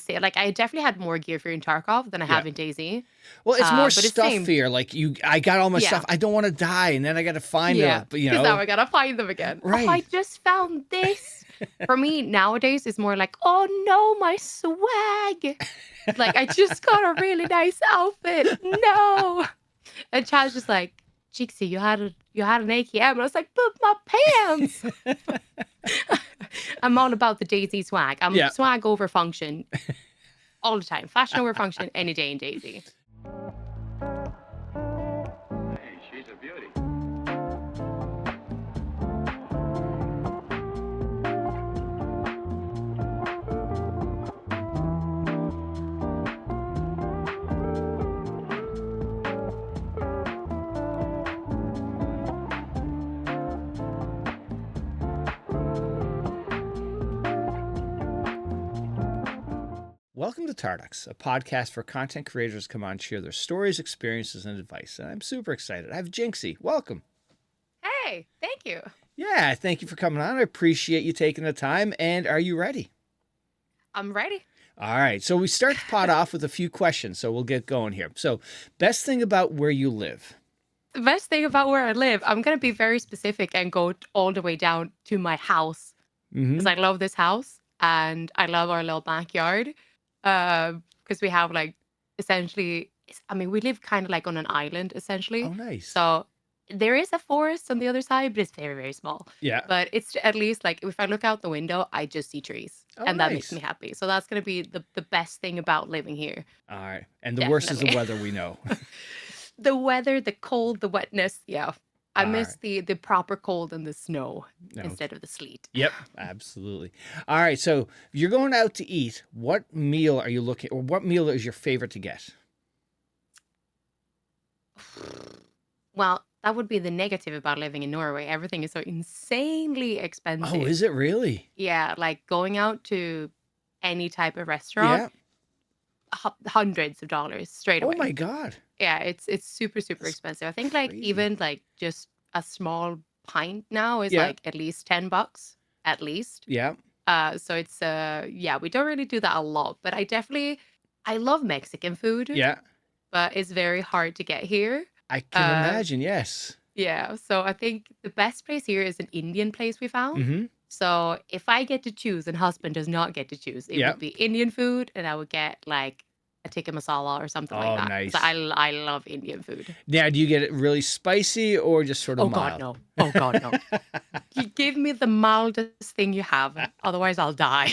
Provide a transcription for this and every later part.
say, like, I definitely had more gear for in Tarkov than I Yeah. have in DayZ. Well, it's more But it's same. stuffier. Like I got all my Yeah. stuff. I don't want to die, and then I got to find Yeah. it. But you Because now know, I gotta find them again. Oh, I right? just found this. For me nowadays, it's more like, oh no, my swag. Like, I just got a really nice outfit. No. And Chad's just like, Jinxie, you had an AKM. And I was like, but my pants. I'm all about the DayZ swag. I'm Yeah. swag over function all the time. Fashion over function any day in DayZ. Hey, she's a beauty. Welcome to Tarducks, a podcast for content creators to come on and share their stories, experiences, and advice. And I'm super excited. I have Jinxie. Welcome. Hey, thank you. Yeah, thank you for coming on. I appreciate you taking the time. And are you ready? I'm ready. All right. So we start the pod off with a few questions. So we'll get going here. So, best thing about where you live? The best thing about where I live, I'm going to be very specific and go all the way down to my house because I love this house and I love our little backyard because we have like essentially, I mean, we live kind of like on an island essentially. Oh, nice. So there is a forest on the other side, but it's very, very small. Yeah. But it's at least like if I look out the window, I just see trees. Oh, and that makes nice. me happy. So that's going to be the best thing about living here. All right. And the worst is the Definitely. weather, we know. The weather, the cold, the wetness. Yeah. I All miss the proper cold and the snow No. instead of the sleet. Yep, absolutely. All right. So if you're going out to eat, what meal are you looking, or what meal is your favorite to get? Well, that would be the negative about living in Norway. Everything is so insanely expensive. Oh, is it really? Yeah, like going out to any type of restaurant, Yeah. hundreds of dollars straight Oh away. my God. Yeah, it's super, super That's expensive. I think like crazy. even like just a small pint now is Yeah. like at least $10 at least. Yeah. So it's yeah, we don't really do that a lot, but I love Mexican food, Yeah. but it's very hard to get here. I can Uh, imagine. Yes. yeah, so I think the best place here is an Indian place we found. Mm-hmm. So if I get to choose and husband does not get to choose, it Yeah. would be Indian food and I would get like a tikka masala or something Oh, like that. nice. 'Cause I love Indian food. Now, do you get it really spicy or just sort of Oh mild? God, no. Oh God, no. You give me the mildest thing you have, otherwise I'll die.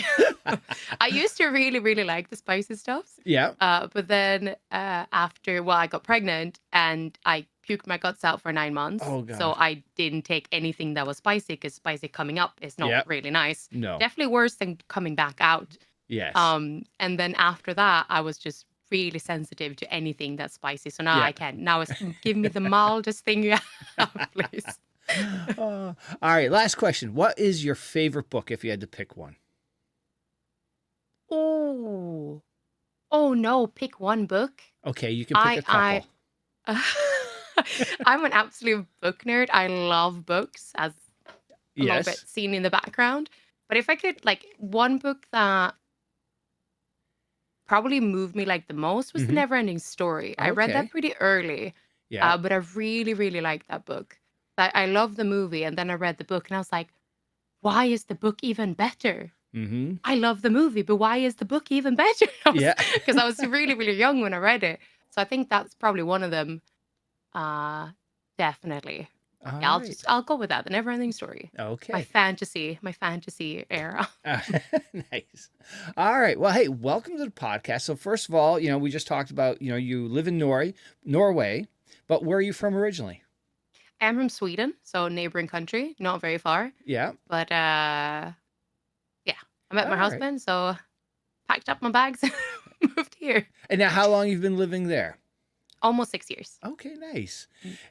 I used to really, really like the spicy stuffs. Yeah. But then after, well, I got pregnant and I puked my guts out for 9 months. Oh, God. So I didn't take anything that was spicy because spicy coming up is not Yep. really nice. No. Definitely worse than coming back out. Yes. And then after that, I was just really sensitive to anything that's spicy. So now Yeah. I can't. Now it's give me the mildest thing you have, please. All right. Last question. What is your favorite book if you had to pick one? Oh, oh no! Pick one book. Okay, you can pick a couple. I'm an absolute book nerd. I love books, as a little bit Yes. seen in the background. But if I could, like, one book that probably moved me like the most was The Mhm. Never-Ending Story. I read Okay. that pretty early, Yeah. but I really, really liked that book. I love the movie, and then I read the book, and I was like, why is the book even better? Mm-hmm. I love the movie, but why is the book even better? Yeah. Because I was really, really young when I read it. So I think that's probably one of them. Definitely. All Yeah, right. I'll go with that. The Never-Ending Story. My Okay. fantasy era. Nice. All right. Well, hey, welcome to the podcast. So first of all, we just talked about, you live in Norway, but where are you from originally? I'm from Sweden, so neighboring country, not very far. Yeah. But yeah, I met my All right. husband, so packed up my bags and moved here. And now how long you've been living there? Almost 6 years. Okay, nice.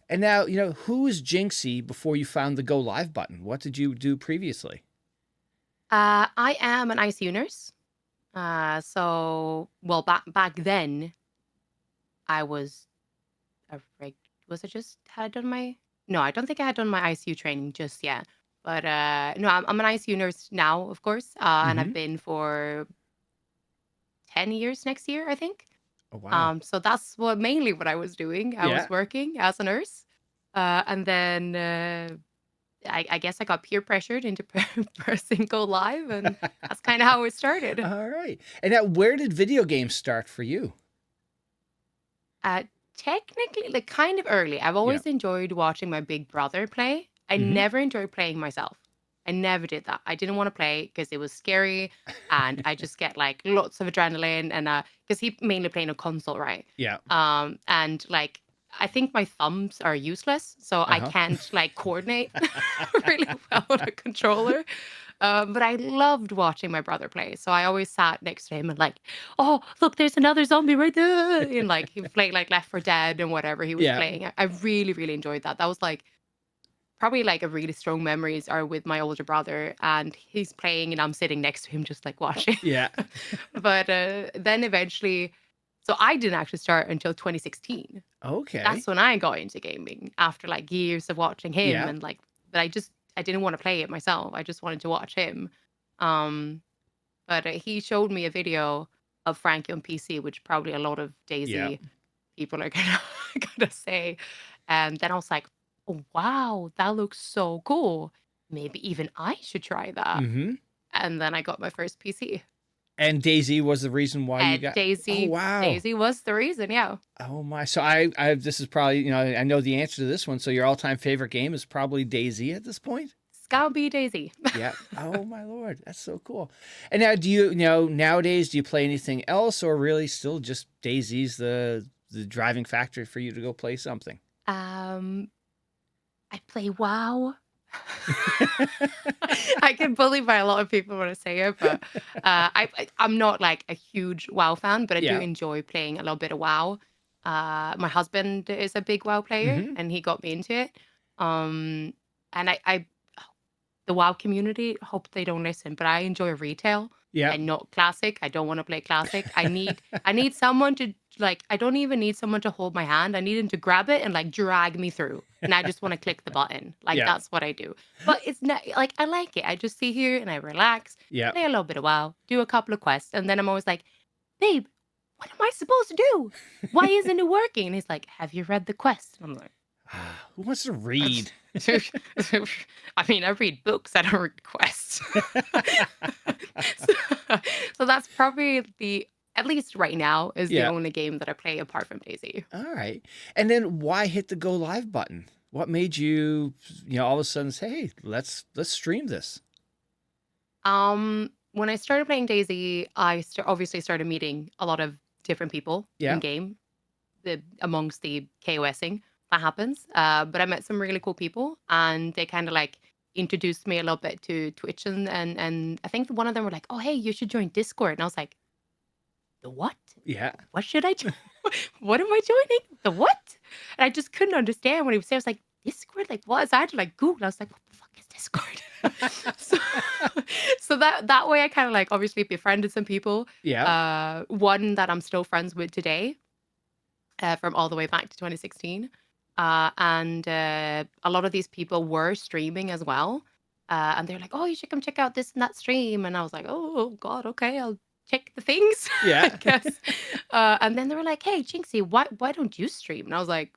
And now, who was Jinxie before you found the go live button? What did you do previously? I am an ICU-nurse. So, well, back then, I was was I just had I done my? No, I don't think I had done my ICU training just yet. But no, I'm an ICU nurse now, of course, and I've Mhm. been for 10 years next year, I think. Oh, wow. So that's mainly what I was doing. I Yeah. was working as a nurse. And then I guess I got peer pressured into pressing go live, and that's kind of how it started. All right. And now, where did video games start for you? Technically, like kind of early. I've always Yeah. enjoyed watching my big brother play. I Mhm. never enjoyed playing myself. I never did that. I didn't want to play because it was scary, and I just get like lots of adrenaline, and because he mainly playing a console, right? Yeah. And like I think my thumbs are useless, so I Uh-huh. can't like coordinate really well on a controller. But I loved watching my brother play. So I always sat next to him and like, oh, look, there's another zombie right there. And like he played like Left 4 Dead and whatever he was Yeah. playing. I really, really enjoyed that. That was like probably like a really strong memories are with my older brother, and he's playing and I'm sitting next to him just like watching. Yeah. But then eventually, so I didn't actually start until 2016. Okay. That's when I got into gaming after like years of watching him Yeah. and like, but I didn't want to play it myself. I just wanted to watch him. But he showed me a video of Frankie on PC, which probably a lot of Daisy Yeah. people are gonna say. And then I was like, oh, wow, that looks so cool. Maybe even I should try that. Mm-hmm. And then I got my first PC. And Daisy was the reason why you And got. Daisy, Oh, wow. Daisy was the reason, yeah. Oh my! So I this is probably I know the answer to this one. So your all-time favorite game is probably Daisy at this point. Scalby Daisy. Yeah. Oh my lord, that's so cool. And now, do you nowadays do you play anything else, or really still just Daisy's the driving factor for you to go play something? I play WoW. I get bullied by a lot of people when I say it, but I'm not like a huge WoW fan, but I Yeah. do enjoy playing a little bit of WoW. My husband is a big WoW player, Mhm. and he got me into it. And I the WoW community, hope they don't listen, but I enjoy retail Yeah. and not classic. I don't want to play classic. I need someone to like. I don't even need someone to hold my hand. I need him to grab it and like drag me through, and I just want to click the button. Like Yeah. that's what I do. But it's not like I like it. I just sit here and I relax, Yeah. play a little bit of WoW, do a couple of quests, and then I'm always like, babe, what am I supposed to do? Why isn't it working? And he's like, have you read the quest? And I'm like, Who wants to read? I mean, I read books. I don't read quests. so that's probably at least right now, is the Yeah. only game that I play apart from Daisy. All right. And then why hit the go live button? What made you all of a sudden say, "Hey, let's stream this"? When I started playing Daisy, I obviously started meeting a lot of different people Yeah. in game, amongst the KOSing that happens. But I met some really cool people, and they kind of like introduced me a little bit to Twitch, and I think one of them were like, "Oh, hey, you should join Discord," and I was like, "The what? Yeah. What should I join? What am I joining? The what?" And I just couldn't understand what he was saying. I was like, "Discord? Like what?" So I had to like Google. I was like, "What the fuck is Discord?" so, so that way I kind of like obviously befriended some people. Yeah. One that I'm still friends with today, from all the way back to 2016. And a lot of these people were streaming as well. And they're like, "Oh, you should come check out this and that stream." And I was like, "Oh, God, okay, I'll check the things," I Yeah. guess. And then they were like, "Hey, Jinxie, why don't you stream?" And I was like,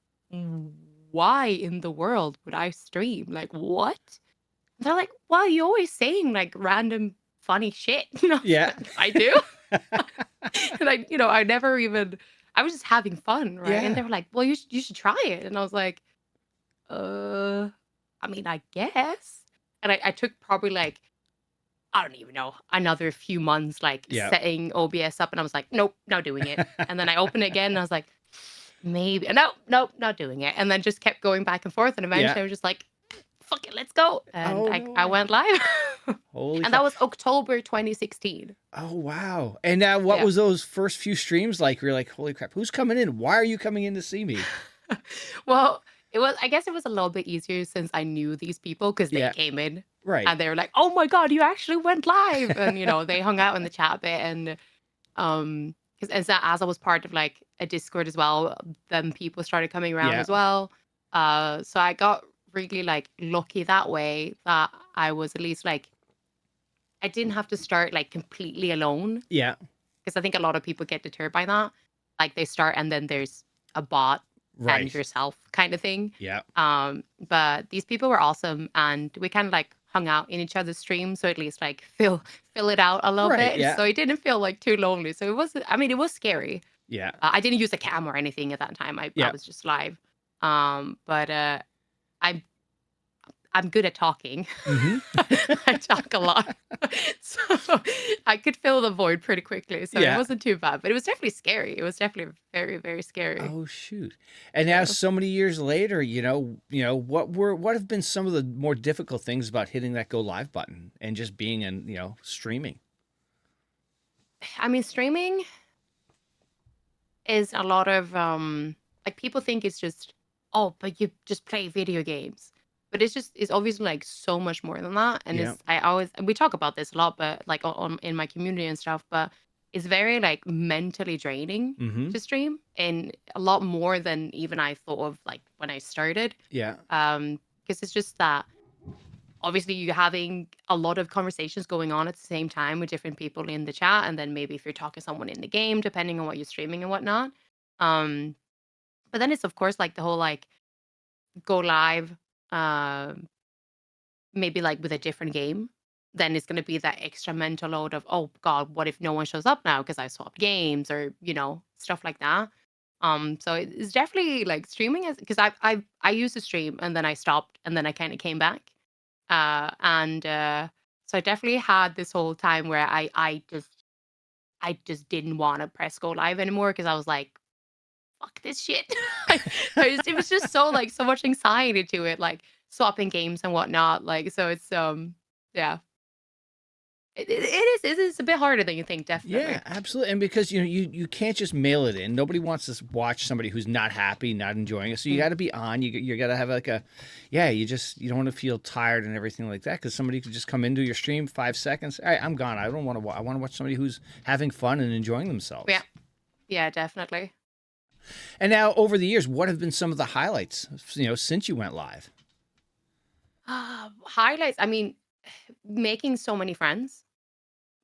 "Why in the world would I stream? Like, what?" And they're like, "Well, you're always saying like random funny shit." And I was Yeah. like, I do. And I never even, I was just having fun, right? And they Yeah. were like, "Well, you should try it." And I was like, I mean, I guess. And I took probably like, I don't even know, another few months like Yeah. setting OBS up, and I was like, nope, not doing it. And then I opened it again, and I was like, maybe, and nope, not doing it. And then just kept going back and forth, and eventually Yeah. I was just like, fuck it, let's go. And Oh, no I way. went live. Holy And cow. that was October 2016. Oh, wow. And now what Yeah. was those first few streams like? You're like, holy crap, who's coming in? Why are you coming in to see me? Well, I guess it was a little bit easier since I knew these people, because they Yeah. came in Right. and they were like, "Oh my God, you actually went live." And, they hung out in the chat a bit. And, because as I was part of like a Discord as well, then people started coming around Yeah. as well. So I got really like lucky that way, that I was at least like, I didn't have to start like completely alone. Yeah. because I think a lot of people get deterred by that. Like they start and then there's a bot and Right. yourself kind of thing. Yeah. But these people were awesome, and we kind of like hung out in each other's streams, so at least like fill it out a little Right, bit. yeah. So it didn't feel like too lonely. So it wasn't. I mean, it was scary. Yeah. I didn't use a cam or anything at that time. I Yeah. was just live. But I'm good at talking. Mhm. I talk a lot. So I could fill the void pretty quickly. So Yeah. it wasn't too bad, but it was definitely scary. It was definitely very, very scary. Oh shoot! And now, Yeah. so many years later, what have been some of the more difficult things about hitting that go live button and just being in, streaming? I mean, streaming is a lot of like people think it's just, oh, but you just play video games. But it's obviously like so much more than that. And Yeah. it's I always we talk about this a lot, but like in my community and stuff, but it's very like mentally draining Mm-hmm. to stream, and a lot more than even I thought of like when I started. Yeah. Because it's just that obviously you're having a lot of conversations going on at the same time with different people in the chat, and then maybe if you're talking to someone in the game, depending on what you're streaming and whatnot. Um, but then it's of course like the whole like go live, maybe like with a different game. Then it's going to be that extra mental load of, oh God, what if no one shows up now because I swapped games, or stuff like that. So it's definitely like streaming is, because I used to stream and then I stopped and then I kind of came back. And so I definitely had this whole time where I just didn't want to press go live anymore, because I was like, fuck this shit. It was just so much anxiety to it, like swapping games and whatnot. Like, so it's yeah. It is a bit harder than you think, definitely. Yeah, absolutely. And because you can't just mail it in. Nobody wants to watch somebody who's not happy, not enjoying it. So you got to be on. You got to have like you don't want to feel tired and everything like that, because somebody could just come into your stream 5 seconds. All right, I'm gone. I don't want to. I want to watch somebody who's having fun and enjoying themselves. Yeah, yeah, definitely. And now, over the years, what have been some of the highlights? Since you went live. Highlights. I mean, making so many friends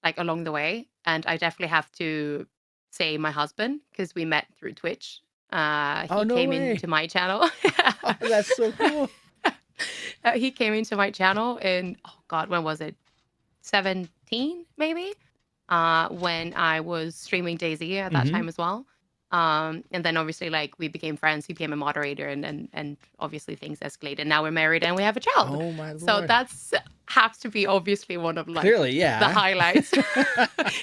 like along the way, and I definitely have to say my husband, because we met through Twitch. He No came way. into my channel. Oh, that's so cool. He came into my channel in, oh God, when was it? 17 maybe. When I was streaming DayZ at that Mhm. time as well. And then obviously like we became friends. He became a moderator, and obviously things escalated. Now we're married and we have a child. Oh my lord. So that's has to be obviously one of like Clearly, yeah. the highlights,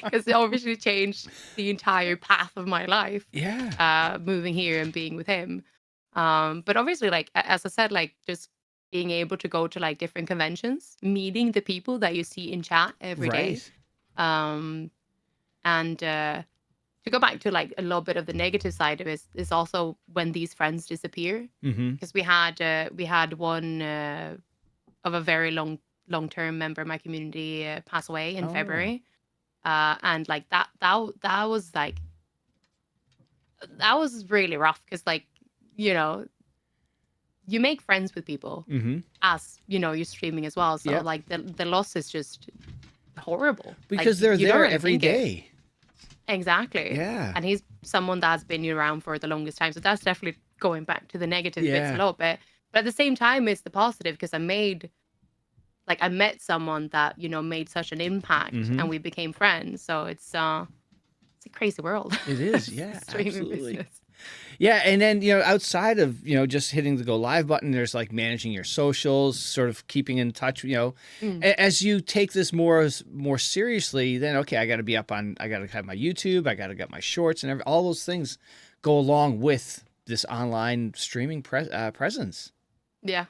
because it obviously changed the entire path of my life. Yeah. Moving here and being with him. But obviously, like as I said, like just being able to go to like different conventions, meeting the people that you see in chat every day. Right. And to go back to like a little bit of the negative side of it is also when these friends disappear, Mm-hmm. because we had one of a very long-term member of my community pass away in Oh. February, and like that was like that was really rough, because like you make friends with people Mm-hmm. as you're streaming as well, so Yeah. like the loss is just horrible, Because like, they're you don't there really every think it. day. Exactly. Yeah. And he's someone that's been around for the longest time. So that's definitely going back to the negative bits Yeah. a little bit. But at the same time, it's the positive, because I met someone that, made such an impact, Mhm. and we became friends. So it's a crazy world. It is, yeah, Streaming absolutely. business. Yeah, and then outside of just hitting the go live button, there's like managing your socials, sort of keeping in touch. Mm. As you take this more seriously, then okay, I got to be up on. I got to have my YouTube. I got to get my shorts, and all those things go along with this online streaming presence. Yeah.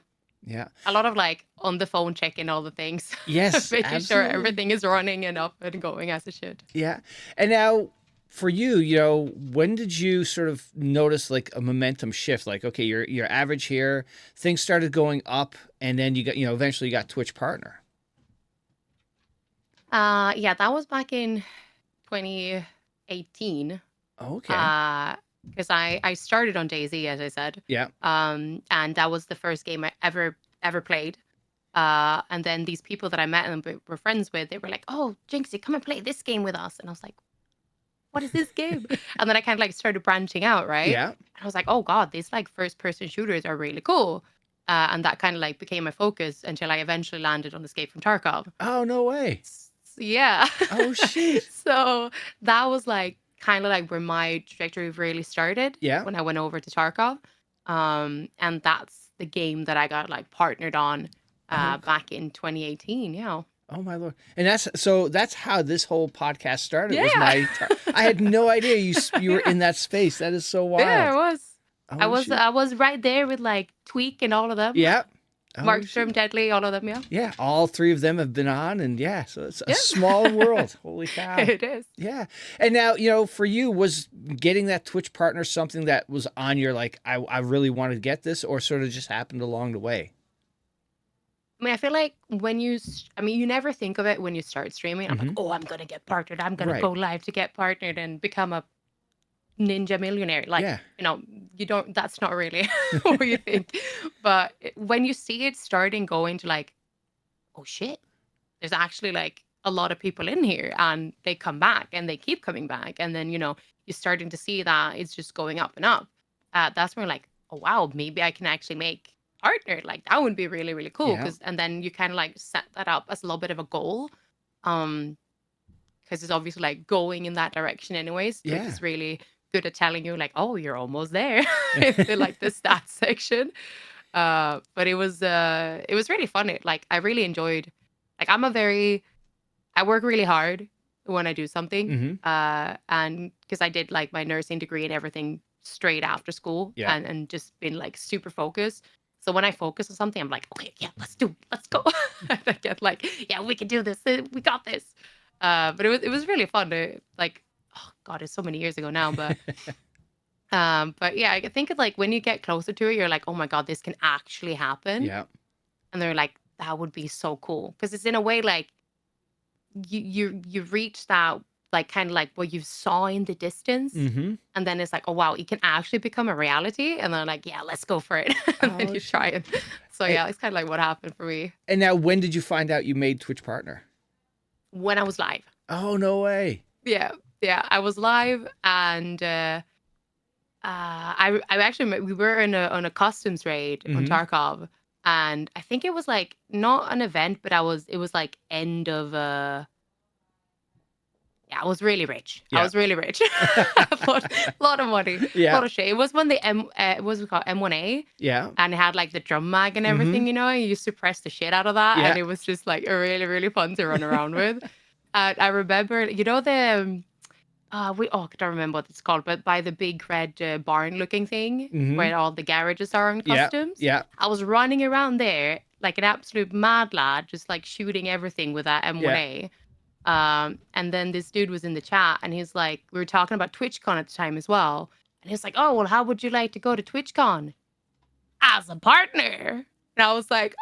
Yeah. A lot of like on the phone checking all the things. Yes. Making sure absolutely. everything is running and up and going as it should. Yeah. And now for you, when did you sort of notice like a momentum shift? Like, okay, you're average here, things started going up, and then you got, eventually you got Twitch partner. Yeah, that was back in 2018. Okay. Because I started on DayZ, as I said. Yeah. And that was the first game I ever played. And then these people that I met and were friends with, they were like, "Oh, Jinxie, come and play this game with us." And I was like, what is this game? And then I kind of like started branching out, right? Yeah. And I was like, oh God, these like first person shooters are really cool. And that kind of like became my focus until I eventually landed on Escape from Tarkov. Oh, no way. Yeah. Oh, shoot. So that was like kind of like where my trajectory really started. Yeah. When I went over to Tarkov. And that's the game that I got like partnered on back in 2018. Yeah. Oh my Lord. And that's how this whole podcast started. Yeah. Was I had no idea you were in that space. That is so wild. Yeah, it was. Oh, shoot. I was right there with like Tweak and all of them. Yeah. Oh, Markstrom, Deadly, all of them, yeah. Yeah, all three of them have been on, and yeah, so it's a small world. Holy cow. It is. Yeah. And now, for you, was getting that Twitch partner something that was on your, like, I really wanted to get this, or sort of just happened along the way? I mean, I feel like you never think of it when you start streaming. I'm like, oh, I'm going to get partnered. I'm going to go live to get partnered and become a ninja millionaire. Like, you don't, that's not really what you think. But when you see it starting going to like, oh shit, there's actually like a lot of people in here and they come back and they keep coming back. And then, you're starting to see that it's just going up and up. That's where like, oh wow, maybe I can actually make partner. Like that would be really, really cool. And then you kind of like set that up as a little bit of a goal. Because it's obviously like going in that direction anyways, which is really good at telling you like, oh, you're almost there. In like the stats section. But it was really fun. Like I really enjoyed, like I work really hard when I do something. And because I did like my nursing degree and everything straight after school and just been like super focused. So when I focus on something, I'm like, okay, yeah, let's go. And I get like, yeah, we can do this. We got this. But it was really fun to like, oh God, it's so many years ago now, but yeah, I think it's like when you get closer to it, you're like, oh my God, this can actually happen. Yeah. And they're like, that would be so cool. Because it's in a way like you reach that like kind of like what you saw in the distance. And then it's like, oh wow, it can actually become a reality. And then like, yeah, let's go for it. And then you try it. So yeah, it's kind of like what happened for me. And now when did you find out you made Twitch partner? When I was live. Oh, no way. Yeah. Yeah. I was live and I actually we were on a customs raid on Tarkov, and I think it was like not an event, but it was like end of I was really rich. I was really rich. a lot of money. A lot of shit. It was when the what was it called? M1A. Yeah. And it had like the drum mag and everything, you used to press the shit out of that. And it was just like really, really fun to run around with. And I remember, the I don't remember what it's called, but by the big red barn looking thing where all the garages are on customs. Yeah. I was running around there like an absolute mad lad, just like shooting everything with that M1A. And then this dude was in the chat and he's like, we were talking about TwitchCon at the time as well. And he was like, oh, well, how would you like to go to TwitchCon? As a partner. And I was like,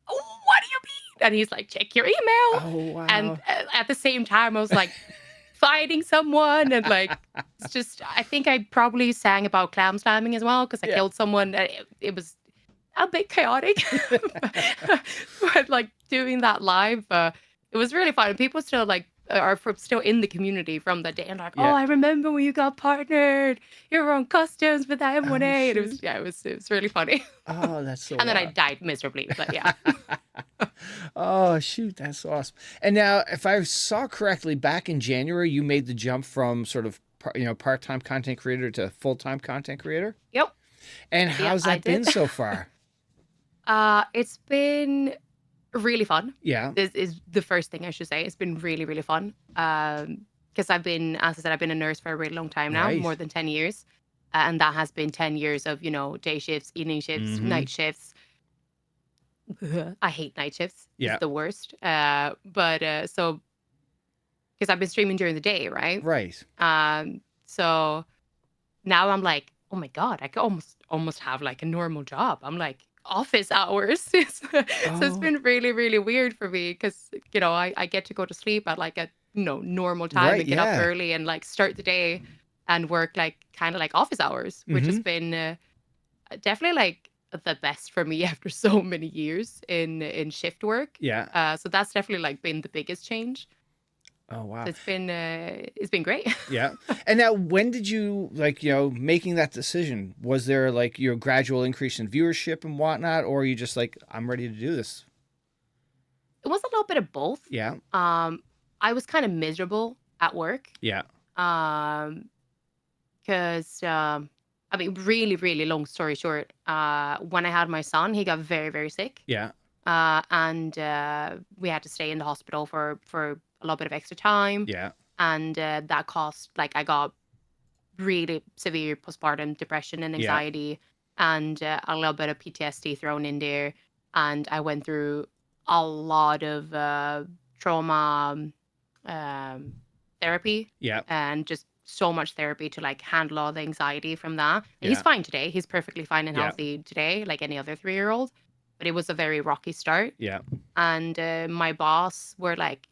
oh, what do you mean? And he's like, check your email. Oh, wow. And at the same time, I was like, fighting someone. And like, it's just, I think I probably sang about clam slamming as well because I killed someone. It was a bit chaotic. but like doing that live, it was really fun. People still like are still in the community from that day and like, oh, I remember when you got partnered. You were on customs with that M1A. And it was really funny. Oh, that's so And then I died miserably, but yeah. Oh, shoot, that's awesome. And now, if I saw correctly, back in January, you made the jump from sort of part-time content creator to full-time content creator? Yep. And how's that been so far? It's been really fun. Yeah. This is the first thing I should say. It's been really, really fun. Because I've been, as I said, I've been a nurse for a really long time now, more than 10 years. And that has been 10 years of, day shifts, evening shifts, night shifts. I hate night shifts. Yeah. It's the worst. But so, because I've been streaming during the day, right? Right. So now I'm like, oh my God, I could almost have like a normal job. I'm like, office hours. So it's been really, really weird for me because, I get to go to sleep at like a, normal time and get up early and like start the day and work like kind of like office hours, which has been definitely like the best for me after so many years in shift work. Yeah. So that's definitely like been the biggest change. Oh, wow. So it's been great. Yeah. And now, when did you, like, making that decision, was there like your gradual increase in viewership and whatnot, or are you just like, I'm ready to do this? It was a little bit of both. Yeah. I was kind of miserable at work. Yeah. Because I mean, really, really long story short, when I had my son, he got very, very sick. Yeah. And we had to stay in the hospital for a little bit of extra time. Yeah. And that caused, like, I got really severe postpartum depression and Yeah. anxiety and a little bit of PTSD thrown in there. And I went through a lot of trauma therapy Yeah. and just so much therapy to like handle all the anxiety from that. And he's Yeah. fine today. He's perfectly fine and Yeah. healthy today, like any other 3-year-old. But it was a very rocky start. Yeah. And my boss were like,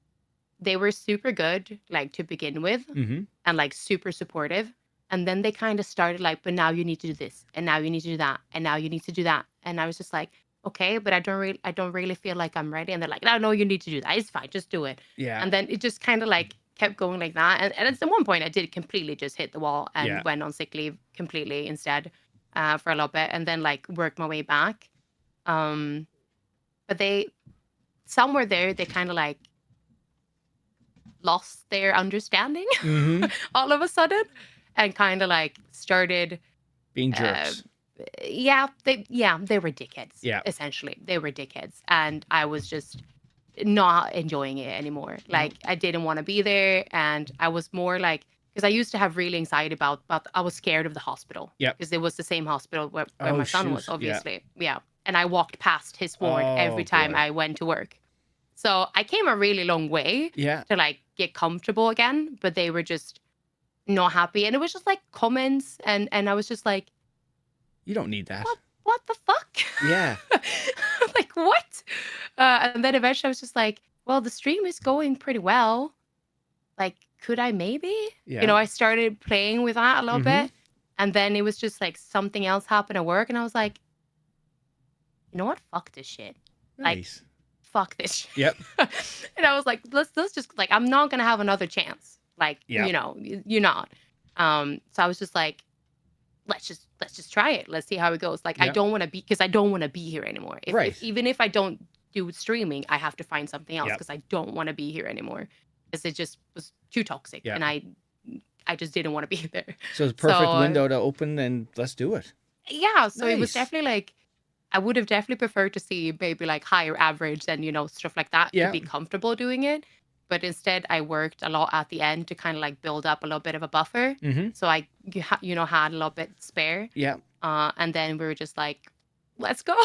they were super good, like to begin with, Mm-hmm. and like super supportive. And then they kind of started like, but now you need to do this, and now you need to do that, and now you need to do that. And I was just like, okay, but I don't really feel like I'm ready. And they're like, no, you need to do that. It's fine, just do it. Yeah. And then it just kind of like kept going like that. And at one point, I did completely just hit the wall and Yeah. went on sick leave completely instead for a little bit, and then like worked my way back. But they somewhere there, they kind of like lost their understanding Mm-hmm. all of a sudden, and kind of like started Being jerks. they were dickheads. Yeah. Essentially, they were dickheads, and I was just not enjoying it anymore. Like, I didn't want to be there, and I was more like, because I used to have really anxiety about I was scared of the hospital. Yep. Because it was the same hospital where Oh, my son shoot. was, obviously. Yeah. And I walked past his ward every time boy. I went to work. So I came a really long way Yeah. to like get comfortable again, but they were just not happy. And it was just like comments, and I was just like, You don't need that. what the fuck? Yeah. Like, what? And then eventually I was just like, well, the stream is going pretty well. Like, could I maybe? Yeah. I started playing with that a little Mhm. bit. And then it was just like something else happened at work. And I was like, you know what? Fuck this shit. Like, Nice. fuck this shit. Yep. And I was like, let's just, like, I'm not going to have another chance. Like, Yep. you're not. So I was just like, let's just try it. Let's see how it goes. Like, Yeah. I don't want to be here anymore. Right. Even if I don't do streaming, I have to find something else Yep. because I don't want to be here anymore. Because it just was too toxic, Yeah. and I just didn't want to be there. So it's a perfect So, window to open, and let's do it. Yeah, so it was Nice. definitely like, I would have definitely preferred to see maybe like higher average and stuff like that Yeah. to be comfortable doing it. But instead, I worked a lot at the end to kind of like build up a little bit of a buffer. Mm-hmm. So I, had a little bit spare. Yeah. And then we were just like, let's go.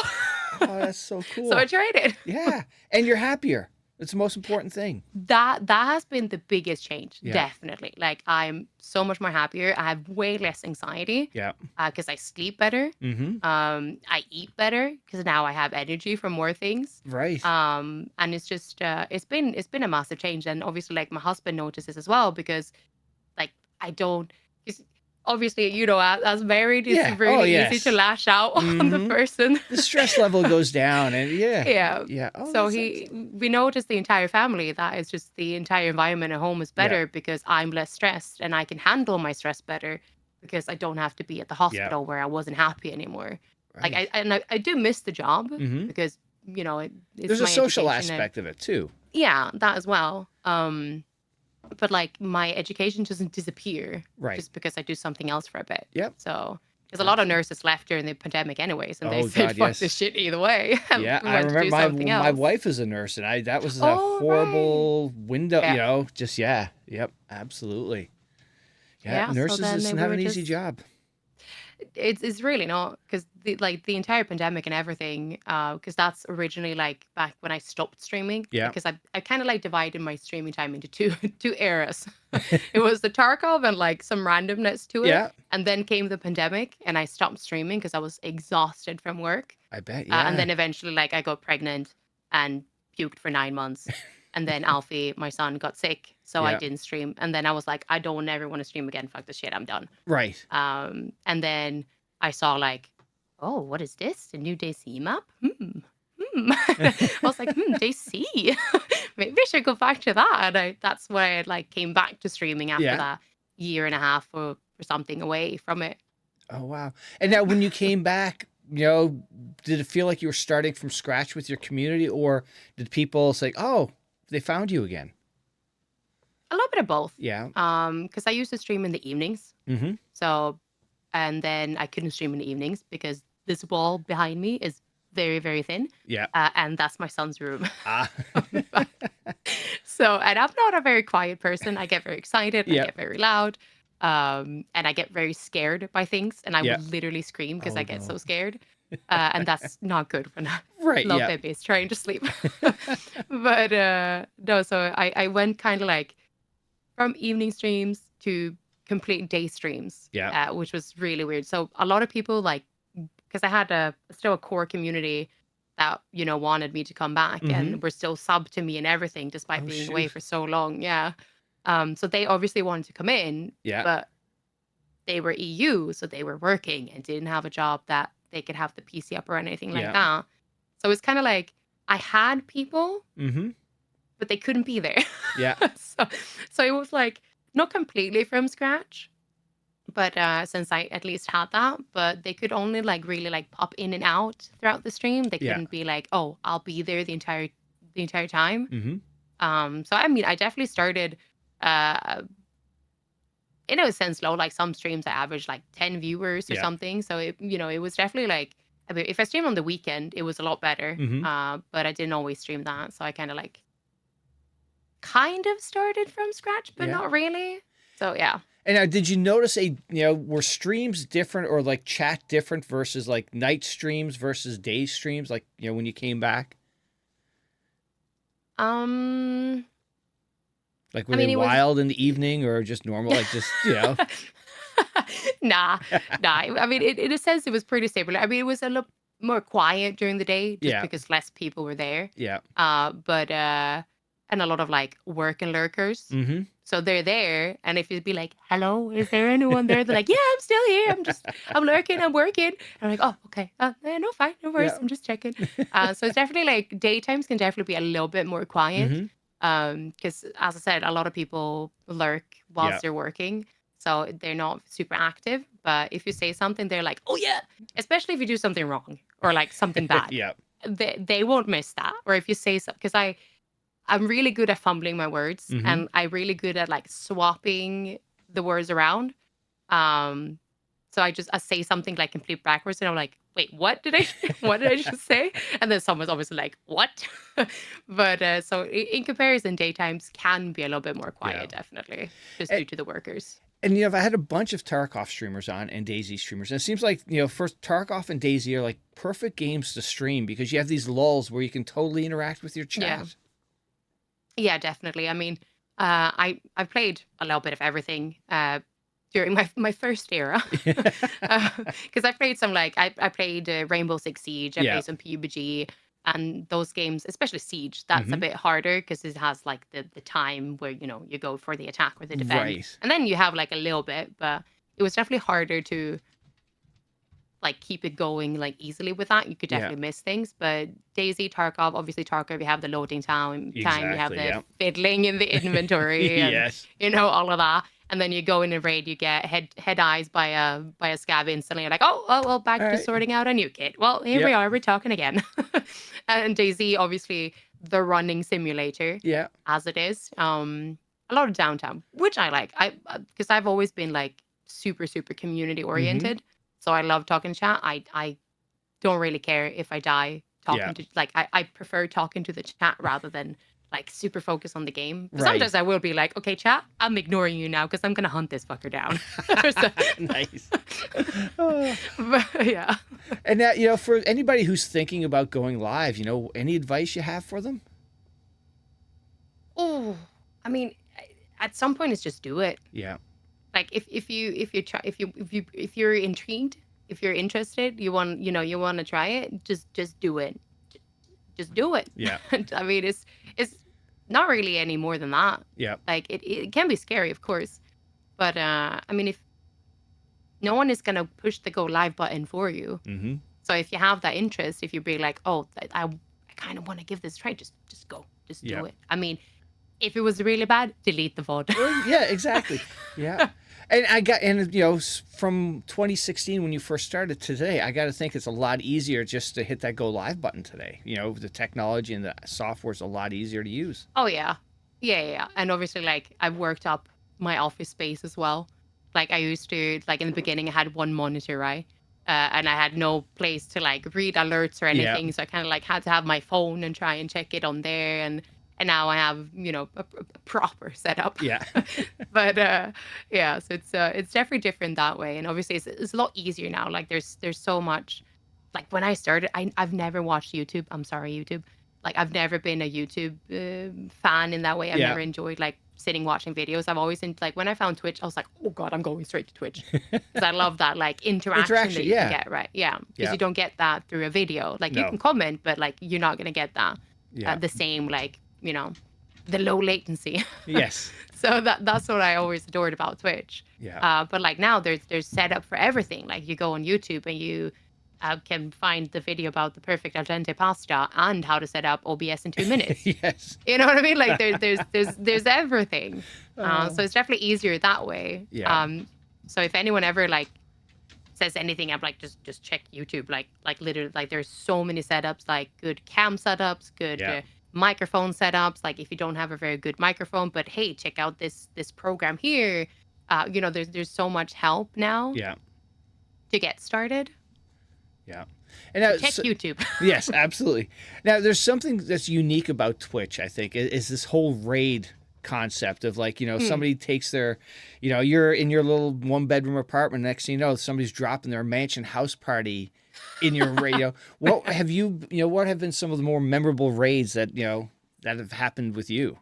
Oh, that's so cool. So I tried it. Yeah. And you're happier. It's the most important thing. That has been the biggest change, Yeah. definitely. Like, I'm so much more happier. I have way less anxiety Yeah. because I sleep better. Mm-hmm. I eat better because now I have energy for more things. Right. And it's just it's been a massive change. And obviously, like, my husband notices as well, because like, I don't, 'cause obviously, as married, it's Yeah. really Oh, easy yes. to lash out on the Mhm. person. The stress level goes down, and yeah. Yeah. Yeah. Oh, So that's we noticed the entire family that it's just the entire environment at home is better because I'm less stressed and I can handle my stress better because I don't have to be at the hospital where I wasn't happy anymore. right. Like, I do miss the job Mhm. because it's There's a my social education and- aspect of it too. yeah, that as well. But like, my education doesn't disappear Right. just because I do something else for a bit. Yep. So there's a lot of nurses left during the pandemic anyways, and they Oh, said, God, fuck yes. this shit either way. and Yeah, we I went to do remember something my else. wife is a nurse, and that was a Oh, horrible window. Yeah. Just yep, absolutely. Yeah, Yeah, so nurses then doesn't we have were an easy just- job. It's really not, because the entire pandemic and everything, because that's originally like back when I stopped streaming. Yeah. Because I kind of like divided my streaming time into two eras. It was the Tarkov and like some randomness to it. Yeah, And then came the pandemic, and I stopped streaming because I was exhausted from work. I bet. Yeah, And then eventually, like, I got pregnant and puked for 9 months. And then Alfie, my son, got sick, so I Yeah. didn't stream. And then I was like, I don't ever want to stream again. Fuck this shit. I'm done. right. And then I saw like, oh, what is this? A new DayZ map? I was like, JC, maybe I should go back to that. And that's why I like came back to streaming after that year and a half or something away from it. Oh, wow. And now when you came back, you know, did it feel like you were starting from scratch with your community, or did people say, oh, they found you again? A little bit of both. Yeah. Because I used to stream in the evenings. Mm-hmm. So, and then I couldn't stream in the evenings because this wall behind me is very, very thin. Yeah. And that's my son's room. Ah. So, and I'm not a very quiet person. I get very excited. Yeah. I get very loud. And I get very scared by things. And I would literally scream because I get so scared. And that's not good when a little baby is trying to sleep. But no, so I went kind of like from evening streams to complete day streams, which was really weird. So a lot of people like, because I had still a core community that, you know, wanted me to come back and were still sub to me and everything, despite being away for so long. Yeah. So they obviously wanted to come in, but they were EU, so they were working and didn't have a job that they could have the PC up or anything like that. So it's kind of like I had people, but they couldn't be there. Yeah. So it was like not completely from scratch, but since I at least had that, but they could only like really like pop in and out throughout the stream. They couldn't be like, oh, I'll be there the entire time. So I mean, I definitely started in a sense low. Like some streams I averaged like 10 viewers or something. So it, you know, it was definitely like, I mean, if I streamed on the weekend, it was a lot better. But I didn't always stream that. So I kind of started from scratch, but not really. So yeah. And now, did you notice were streams different or like chat different versus like night streams versus day streams? Like, you know, when you came back? Like, were they wild in the evening or just normal? Like, just, you know? Nah. I mean, in a sense, it was pretty stable. I mean, it was a little more quiet during the day just because less people were there. Yeah. But and a lot of like work and lurkers. So they're there, and if you'd be like, "Hello, is there anyone there?" They're like, "Yeah, I'm still here. I'm lurking. I'm working." And I'm like, "Oh, okay. No, fine, no worries. I'm just checking." So it's definitely like daytimes can definitely be a little bit more quiet. Because as I said, a lot of people lurk whilst they're working, so they're not super active. But if you say something, they're like, "Oh yeah," especially if you do something wrong or like something bad. They won't miss that. Or if you say something, because I'm really good at fumbling my words, and I'm really good at like swapping the words around. So I say something like complete backwards, and I'm like, wait, what did I just say? And then someone's obviously like, what? But so in comparison, daytimes can be a little bit more quiet, definitely, just due to the workers. And, you know, I've had a bunch of Tarkov streamers on and Dayz streamers. And it seems like, you know, first Tarkov and Dayz are like perfect games to stream because you have these lulls where you can totally interact with your chat. Yeah, definitely. I mean, I've played a little bit of everything during my first era. Because I played some, like, I played Rainbow Six Siege, I played some PUBG, and those games, especially Siege, that's a bit harder because it has, like, the time where, you know, you go for the attack or the defense. Right. And then you have, like, a little bit, but it was definitely harder to, like, keep it going, like, easily with that. You could definitely miss things. But Dayz, Tarkov, obviously Tarkov, you have the loading time, you have the fiddling in the inventory, and, you know, all of that. And then you go in a raid, you get head eyes by a scab instantly. You're like, oh, well, back to sorting out a new kit. Well, here we are, we're talking again. And Dayz, obviously, the running simulator, as it is. A lot of downtime, which I like. Because I've always been, like, super, super community oriented. So I love talking chat. I don't really care if I die talking to, like, I prefer talking to the chat rather than, like, super focus on the game. Sometimes I will be like, okay, chat, I'm ignoring you now because I'm going to hunt this fucker down. Nice. But, yeah. And now, you know, for anybody who's thinking about going live, you know, any advice you have for them? Oh, I mean, at some point it's just do it. Yeah. Like if you're intrigued, if you're interested, you want to try it, just do it. Just do it. Yeah. I mean, it's not really any more than that. Yeah. Like it can be scary, of course, but I mean, if no one is gonna push the go live button for you, so if you have that interest, if you be like, oh, I kind of want to give this a try. Just go, just do Yeah. it. I mean, if it was really bad, delete the VOD. Well, yeah, exactly. Yeah. And you know, from 2016 when you first started to today, I got to think it's a lot easier just to hit that go live button today. You know, the technology and the software is a lot easier to use. Oh yeah. Yeah. And obviously, like, I've worked up my office space as well. Like, I used to, like, in the beginning, I had one monitor, right? And I had no place to, like, read alerts or Yeah. anything. So I kind of, like, had to have my phone and try and check it on there. And now I have, you know, a proper setup. Yeah. But yeah, so it's definitely different that way. And obviously, it's a lot easier now. Like, there's so much. Like, when I started, I've never watched YouTube. I'm sorry, YouTube. Like, I've never been a YouTube fan in that way. I've Yeah. never enjoyed, like, sitting watching videos. I've always been, like, when I found Twitch, I was like, oh God, I'm going straight to Twitch. Because I love that, like, interaction that you yeah. can get, right? Yeah. Because Yeah. you don't get that through a video. Like, you No. can comment, but, like, you're not going to get that. Yeah. The same, like, you know, the low latency. Yes. So that's what I always adored about Twitch. Yeah. But like now there's setup for everything. Like, you go on YouTube and you can find the video about the perfect al dente pasta and how to set up OBS in 2 minutes. Yes. You know what I mean? Like, there's everything. So it's definitely easier that way. Yeah. So if anyone ever, like, says anything, I'm like, just check YouTube. Like literally, like, there's so many setups, like good cam setups, good Yeah. microphone setups. Like, if you don't have a very good microphone, but hey, check out this program here. You know, there's so much help now Yeah. to get started. Yeah. And now, Check YouTube. yes, absolutely. Now, there's something that's unique about Twitch, I think, is this whole raid concept of, like, you know, somebody takes their, you know, you're in your little 1-bedroom apartment. Next thing you know, somebody's dropping their mansion house party in your radio. What have you, you know, what have been some of the more memorable raids that, you know, that have happened with you?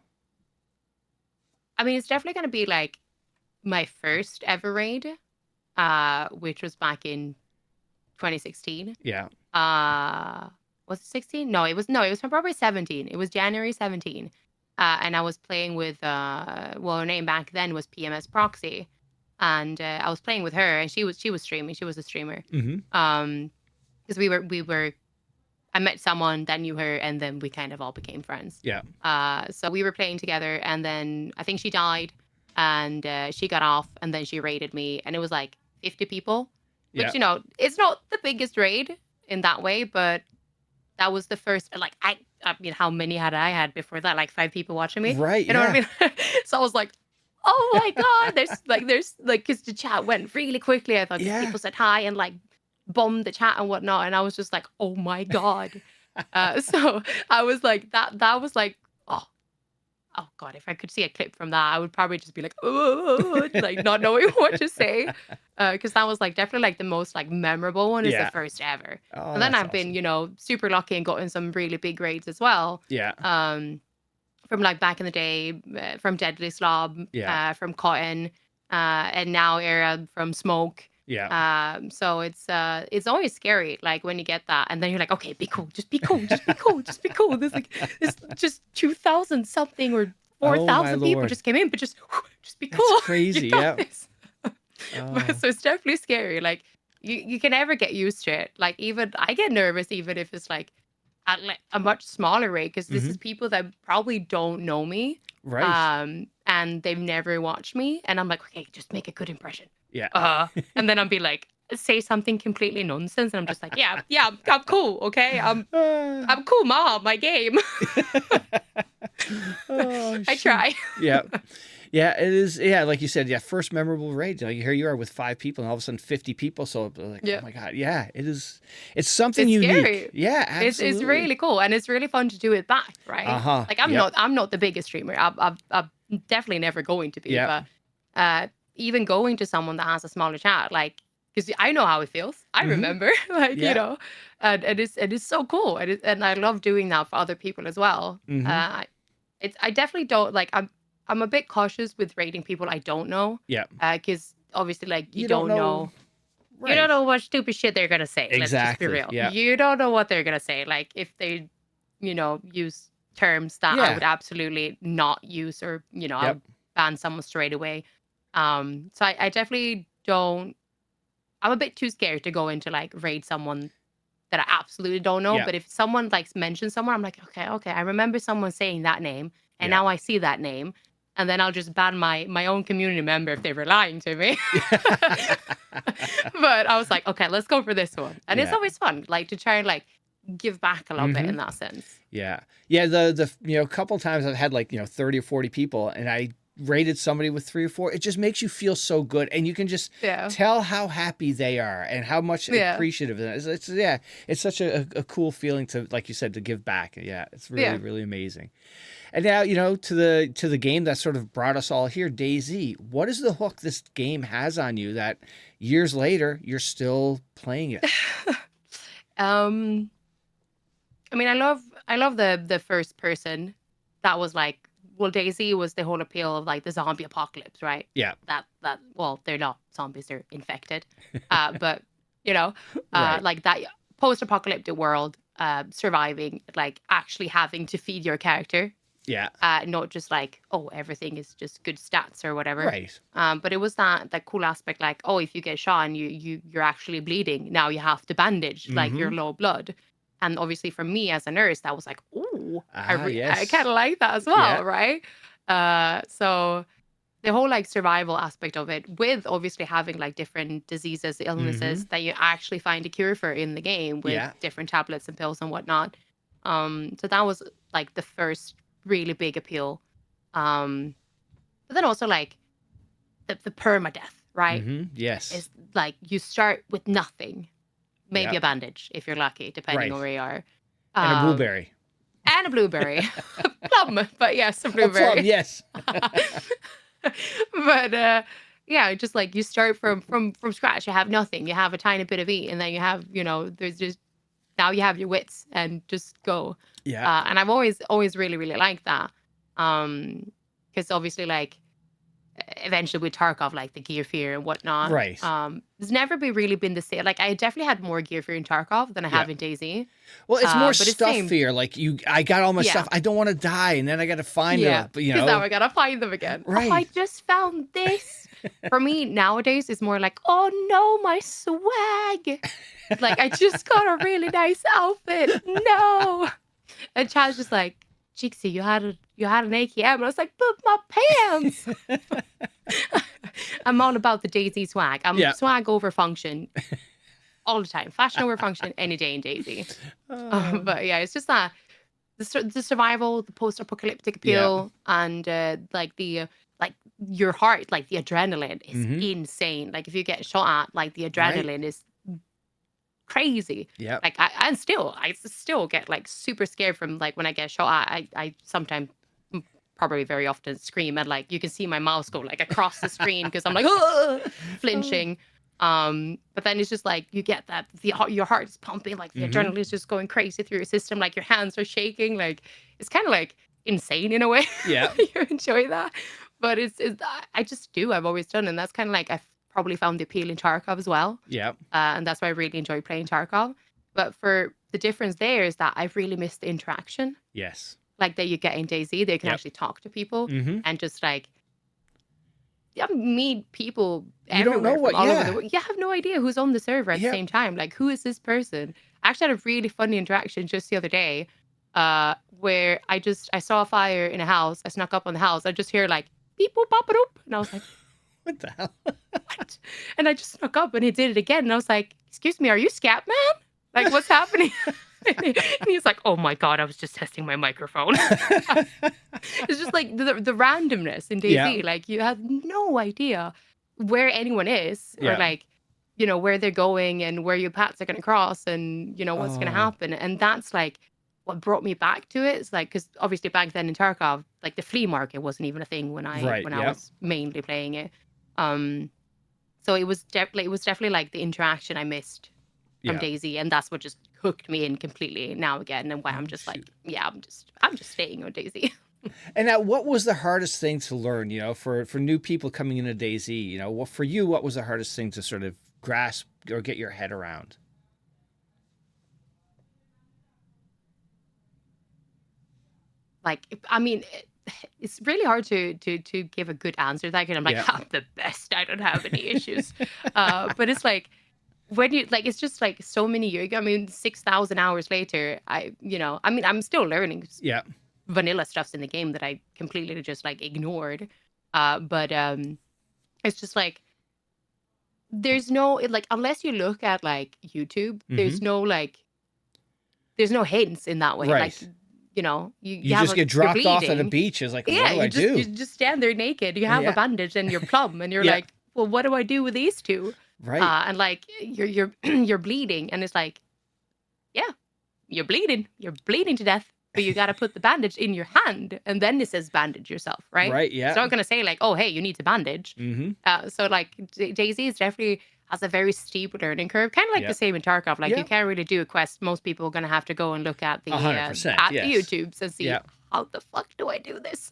I mean, it's definitely going to be like my first ever raid, which was back in 2016. Yeah. Was it 16? No, it was probably 17. It was January 17. And I was playing with well, her name back then was PMS Proxy, and I was playing with her, and she was streaming. She was a streamer. Mm-hmm. Because we were I met someone that knew her, and then we kind of all became friends. Yeah. So we were playing together, and then I think she died, and she got off, and then she raided me, and it was like 50 people, which, Yeah. you know, it's not the biggest raid in that way, but that was the first, like, I mean, how many had I had before that? Like 5 people watching me? Right. You know what I mean? So I was like, oh my God, there's because the chat went really quickly. I thought Yeah. people said hi and, like, bombed the chat and whatnot. And I was just like, oh my God. So I was like, that was like, oh God, if I could see a clip from that, I would probably just be like, oh, like, not knowing what to say. Because that was, like, definitely, like, the most, like, memorable one is Yeah. the first ever. Oh, And then that's I've been, awesome. you know, super lucky and gotten some really big raids as well. Yeah. From, like, back in the day, from Deadly Slob, Yeah. from Cotton, and now era from Smoke. Yeah. So it's always scary, like, when you get that, and then you're like, okay, be cool, just be cool, just be cool, just be cool. There's just 2,000 something or 4,000 people Lord. just came in, but just be That's cool. crazy, You got yeah. this. Oh. So it's definitely scary. Like, you can never get used to it. Like, even I get nervous even if it's like at, like, a much smaller rate, because this is people that probably don't know me. Right. And they've never watched me, and I'm like, okay, just make a good impression. Yeah. And then I'll be like, say something completely nonsense, and I'm just like, yeah, I'm cool, okay, I'm cool, mom, my game. Oh, I shoot. try. Yeah. Yeah, it is. Yeah, like you said, yeah, first memorable raid. Like, here you are with 5 people, and all of a sudden 50 people. So, like, Yeah. oh my God, yeah, it is. It's something It's unique. scary. Yeah, absolutely. It's really cool, and it's really fun to do it back, right? Uh-huh. Like, I'm Yep. not the biggest streamer. I'm definitely never going to be. Yeah. But even going to someone that has a smaller chat, like, because I know how it feels. I Mhm. remember, like, Yeah. you know, and it is so cool. And I love doing that for other people as well. Mhm. I definitely don't, like, I'm a bit cautious with rating people I don't know. Yeah. Because obviously, like, you, You don't know. Right. You don't know what stupid shit they're gonna say. Exactly, Let's just be real. yeah. You don't know what they're gonna say. Like, if they, you know, use terms that I Yeah. would absolutely not use, or, you know, I Yep. would ban someone straight away. So I definitely don't. I'm a bit too scared to go into, like, raid someone that I absolutely don't know. Yeah. But if someone like mentions someone, I'm like, okay, I remember someone saying that name, and Yeah. now I see that name, and then I'll just ban my own community member if they were lying to me. But I was like, okay, let's go for this one, and it's Yeah. always fun, like to try and like give back a little bit in that sense. Yeah. Yeah. The a couple times I've had like, 30 or 40 people and I rated somebody with 3 or 4, it just makes you feel so good. And you can just Yeah. tell how happy they are and how much appreciative it is. It's such a cool feeling to, like you said, to give back. Yeah. It's really, really amazing. And now, to the game that sort of brought us all here, DayZ. What is the hook this game has on you that years later you're still playing it? I mean, I love the first person. That was like, well, DayZ was the whole appeal of like the zombie apocalypse, right? Yeah. That well, they're not zombies, they're infected. But Right. like that post-apocalyptic world, surviving, like actually having to feed your character. Yeah. Not just like, oh, everything is just good stats or whatever. Right. But it was that cool aspect, like, oh, if you get shot and you're actually bleeding, now you have to bandage, like you're low blood. And obviously for me as a nurse, that was like, oh, I Yes. kind of like that as well, right? So the whole like survival aspect of it, with obviously having like different diseases, illnesses that you actually find a cure for in the game with different tablets and pills and whatnot. So that was like the first really big appeal. But then also like the permadeath, right? Yes. Is like you start with nothing. Maybe Yep. a bandage if you're lucky, depending on where you are. And a blueberry. And a blueberry. Plum, but yes, a A blueberry. plum, yes. But yeah, just like you start from scratch. You have nothing. You have a tiny bit of eat, and then you have, there's just, now you have your wits and just go. Yeah. And I've always really, really liked that. Because obviously, like, eventually with Tarkov, like the gear fear and whatnot. Right. There's never really been the same. Like, I definitely had more gear fear in Tarkov than I have in DayZ. Well, it's more but it's stuff same. fear. Like I got all my stuff. I don't want to die, and then I got to find it. But because now I gotta find them again. Right. Oh, I just found this. For me nowadays, it's more like, oh no, my swag. Like, I just got a really nice outfit. No. And Chad's just like, Jinxie, you had an AKM. And I was like, but my pants. I'm all about the DayZ swag. I'm swag over function all the time. Fashion over function any day in DayZ. But yeah, it's just that the survival, the post-apocalyptic appeal, and like the like your heart, like the adrenaline is insane. Like if you get shot at, like the adrenaline is crazy. Yeah. Like I still get like super scared from like when I get shot at. I sometimes, probably very often, scream, and like you can see my mouse go like across the screen because I'm like flinching. But then it's just like you get that your heart is pumping, like the adrenaline is just going crazy through your system, like your hands are shaking, like it's kind of like insane in a way. Yeah. You enjoy that, but it's I just do. I've always done, and that's kind of like I've probably found the appeal in Tarkov as well. Yeah. And that's why I really enjoy playing Tarkov. But for the difference there is that I've really missed the interaction. Yes. Like that you get in DayZ, they can actually talk to people and just like meet people You don't know everywhere what- from all over yeah. the world. You have no idea who's on the server at the same time. Like, who is this person? I actually had a really funny interaction just the other day, where I saw a fire in a house. I snuck up on the house. I just hear like beep boop bop boop, and I was like, What the hell? what? And I just snuck up and he did it again, and I was like, excuse me, are you Scat Man? Like, what's happening? And he's like, oh my God, I was just testing my microphone. It's just like the randomness in DayZ. Like, you have no idea where anyone is or like, where they're going and where your paths are going to cross and, what's going to happen. And that's like what brought me back to it. It's like, because obviously back then in Tarkov, like the flea market wasn't even a thing when I was mainly playing it. So it was definitely like the interaction I missed from DayZ, and that's what just hooked me in completely now again, and why I'm just like, I'm just staying on DayZ. And now, what was the hardest thing to learn? For new people coming into DayZ, for you, what was the hardest thing to sort of grasp or get your head around? Like, I mean, it's really hard to give a good answer to that, because I'm like, I'm the best. I don't have any issues. But it's like, when you like, it's just like so many years ago. I mean, 6,000 hours later, I'm still learning Yeah. vanilla stuffs in the game that I completely just like ignored. But it's just like there's no like unless you look at like YouTube, there's no hints in that way. Right. Like you You have just get you're dropped off at a bleeding. beach. It's like, what Yeah, do I do? you just stand there naked. You have Yeah. a bandage and you're plumb, and you're Yeah. like, well, what do I do with these two? Right. And like you're you're bleeding, and it's like, yeah, you're bleeding to death, but you got to put the bandage in your hand, and then it says bandage yourself, right? Right. Yeah. It's not gonna say like, oh, hey, you need to bandage. Mm-hmm. So like Daisy is definitely has a very steep learning curve, kind of like Yep. the same in Tarkov. Like Yeah. you can't really do a quest. Most people are gonna have to go and look at the 100%, at yes. the YouTubes and see Yep. how the fuck do I do this.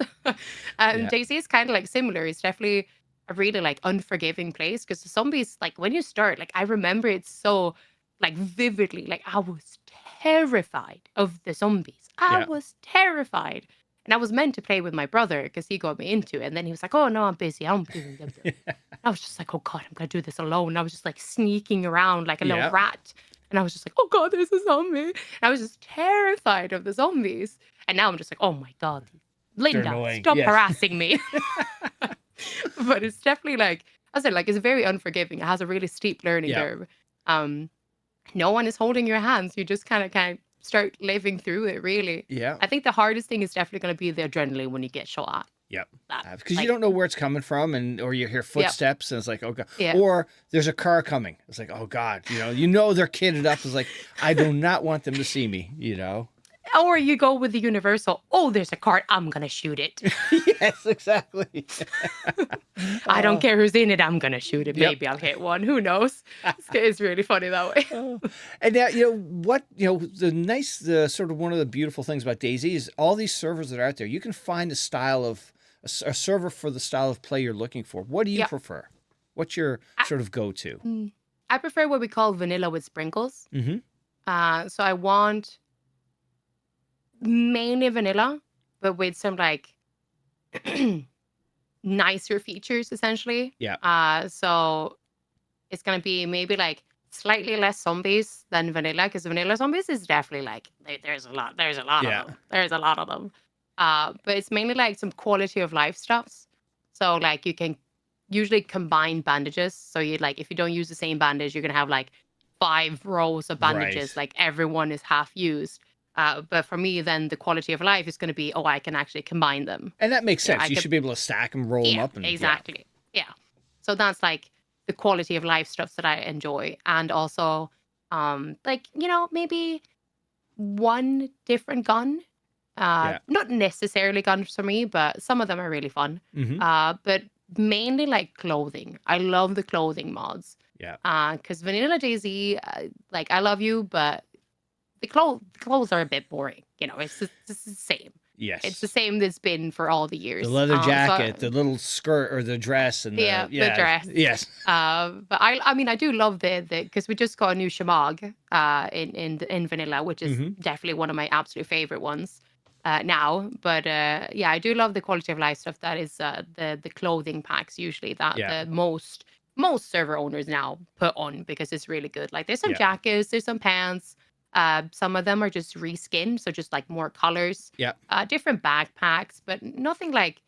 And Yeah. Daisy is kind of like similar. It's definitely a really like unforgiving place because the zombies, like when you start, like I remember it so like vividly. Like I was terrified of the zombies. I Yeah. was terrified. And I was meant to play with my brother because he got me into it. And then he was like, oh, no, I'm busy. I'm doing it. I was just like, oh, God, I'm going to do this alone. And I was just like sneaking around like a Yeah. little rat. And I was just like, oh, God, there's a zombie. And I was just terrified of the zombies. And now I'm just like, oh, my God, Linda, annoying. stop Yes. harassing me. But it's definitely like, I said, like, it's very unforgiving. It has a really steep learning Yeah. curve. No one is holding your hands. You just kind of start living through it, really. Yeah. I think the hardest thing is definitely going to be the adrenaline when you get shot at. Yep. That, Because like, you don't know where it's coming from, or you hear footsteps, and it's like, oh God. Yeah. Or there's a car coming. It's like, oh God. You know they're kitted up. It's like, I do not want them to see me. Or you go with the universal, oh, there's a cart, I'm going to shoot it. Yes, exactly. I don't care who's in it, I'm going to shoot it. Yep. Maybe I'll hit one. Who knows? It's really funny that way. And now, the sort of one of the beautiful things about DayZ is all these servers that are out there. You can find a style of a server for the style of play you're looking for. What do you prefer? What's your sort of go-to? I prefer what we call vanilla with sprinkles. Mm-hmm. So I want mainly vanilla, but with some like nicer features, essentially. Yeah. So it's gonna be maybe like slightly less zombies than vanilla, because vanilla zombies is definitely like there's a lot Yeah. of them. There's a lot of them. But it's mainly like some quality of life stuffs. So like you can usually combine bandages. So you like if you don't use the same bandage, you're gonna have like 5 rows of bandages, Right. like everyone is half used. But for me, then the quality of life is going to be, I can actually combine them. And that makes Yeah, sense. I You could- should be able to stack them, roll them Yeah, up. And, exactly. Yeah. So that's like the quality of life stuff that I enjoy. And also, maybe one different gun. Yeah. Not necessarily guns for me, but some of them are really fun. Mm-hmm. But mainly like clothing. I love the clothing mods. Yeah. Because Vanilla DayZ, like I love you, but the clothes are a bit boring. It's the same. Yes. It's the same that's been for all the years. The leather So- jacket, the little skirt or the dress, and Yeah, the dress. Yes. but I do love the because we just got a new shamag in vanilla, which is Mhm. definitely one of my absolute favorite ones now. But I do love the quality of life stuff. That is the clothing packs usually that Yeah. the most server owners now put on because it's really good. Like there's some Yeah. jackets, there's some pants. Some of them are just reskinned, so just like more colors. Yeah. Different backpacks, but nothing like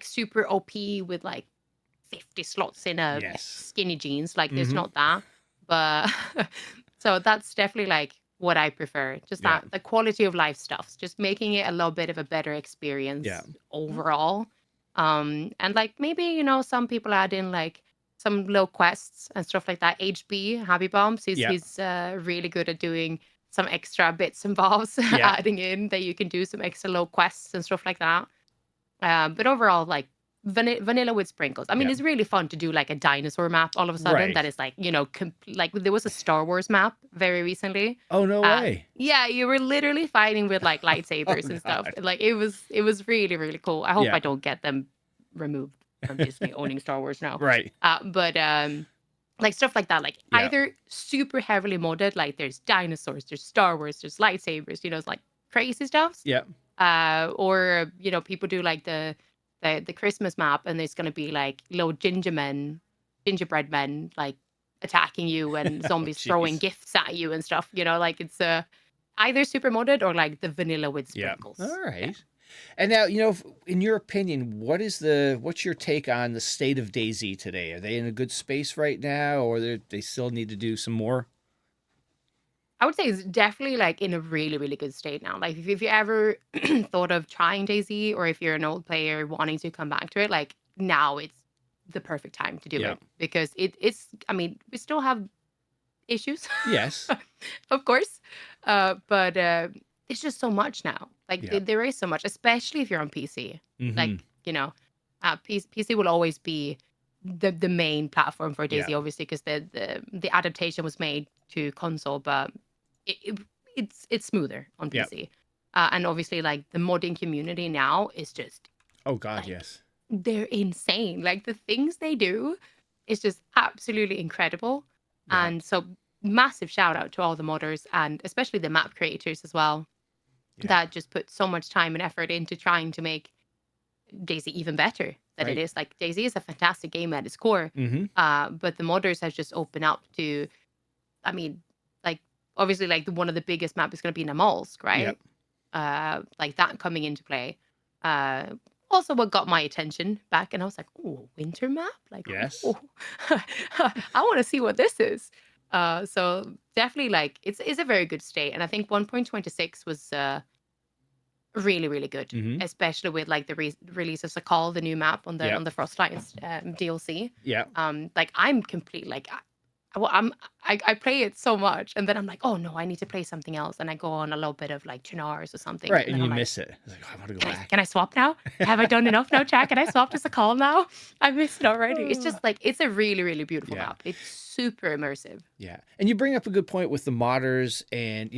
super OP with like 50 slots in a Yes. skinny jeans. Like there's Mhm. not that. But so that's definitely like what I prefer. Just Yeah. that the quality of life stuff, just making it a little bit of a better experience Yeah. overall. And like maybe, some people add in like some little quests and stuff like that. HB, Happy Bombs, he's really good at doing some extra bits and bobs, Yeah. adding in that you can do some extra little quests and stuff like that. But overall, like vanilla with sprinkles. I mean, Yeah. it's really fun to do like a dinosaur map all of a sudden. Right. That is like, like there was a Star Wars map very recently. Oh, no way. Yeah, you were literally fighting with like lightsabers and stuff. God. Like it was really, really cool. I hope Yeah. I don't get them removed from Disney owning Star Wars now. Right. But like stuff like that, like Yeah. either super heavily modded, like there's dinosaurs, there's Star Wars, there's lightsabers, it's like crazy stuff. Yeah. Or people do like the Christmas map, and there's gonna be like little gingerbread men, like attacking you and zombies throwing jeez. gifts at you and stuff. You know, like it's either super modded or like the vanilla with Yeah. sprinkles. All right. And now, in your opinion, what's your take on the state of DayZ today? Are they in a good space right now, or they still need to do some more? I would say it's definitely like in a really, really good state now. Like if you ever thought of trying DayZ, or if you're an old player wanting to come back to it, like now it's the perfect time to do Yeah. it because it's. I mean, we still have issues, Yes. of course, but it's just so much now. Like Yeah. there is so much, especially if you're on PC. Like Mhm. PC will always be the main platform for DayZ, Yeah. obviously, because the adaptation was made to console, but it's smoother on Yeah. PC. And obviously, like the modding community now is just Oh God, like yes. they're insane. Like the things they do is just absolutely incredible. Yeah. And so massive shout out to all the modders and especially the map creators as well Yeah. that just put so much time and effort into trying to make DayZ even better than Right. it is. Like DayZ is a fantastic game at its core, Mm-hmm. but the modders have just opened up to, I mean, like obviously like one of the biggest map is going to be Namalsk, right? Yep. Like that coming into play. Also, what got my attention back, and I was like, "Oh, winter map! Like, Yes. oh, I want to see what this is." So definitely, like, it's a very good state, and I think 1.26 was really, really good, Mhm. especially with like the release of Sakal, the new map on the Yep. Frostline DLC. Yeah. Like I'm complete like I play it so much, and then I'm like, oh no, I need to play something else, and I go on a little bit of like Chinars or something, Right, and and then you I'm like, miss it. It's like, oh, I want to go back. can I swap now? Have I done enough now, chat? Can I swap to Sakal now? I missed it already. It's just like it's a really, really beautiful Yeah. map. It's super immersive. Yeah. And you bring up a good point with the modders and,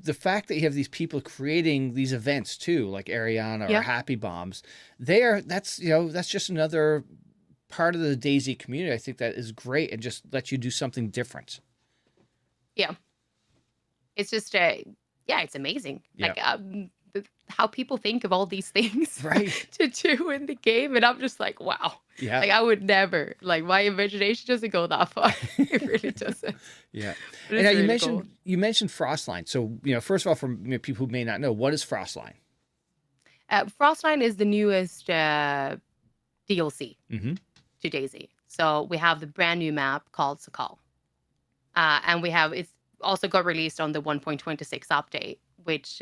the fact that you have these people creating these events too, like Ariana or Yeah. Happy Bombs. That's just another part of the DayZ community. I think that is great and just lets you do something different. Yeah. It's just it's amazing. Yeah. Like how people think of all these things Right. to do in the game, and I'm just like, wow. Yeah. Like I would never. Like my imagination doesn't go that far. It really doesn't. Yeah. But And now it's you really cool. mentioned Frostline. So, first of all, for people who may not know, what is Frostline? Frostline is the newest DLC Mm-hmm. to DayZ. So we have the brand new map called Sakal. And it's also got released on the 1.26 update, which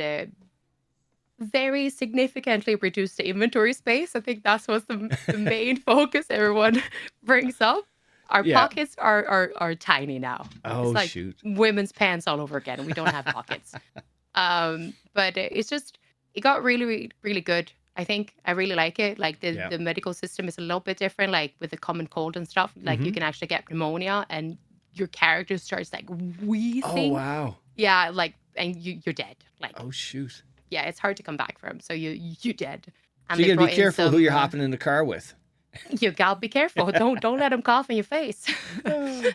very significantly reduced the inventory space. I think that's what's the main focus everyone brings up. Our Yeah. pockets are tiny now. Oh, it's like shoot. women's pants all over again. We don't have pockets. But it's just, it got really, really, really good. I think I really like it. Like Yeah. the medical system is a little bit different, like with the common cold and stuff. Like you Mhm. can actually get pneumonia and your character starts like wheezing. Oh, wow. Yeah, like, and you're dead. Like, Oh, shoot. yeah, it's hard to come back from. So you're dead. And So you they got to brought be in careful who you're some, hopping in the car with. You gotta be careful. Don't let them cough in your face.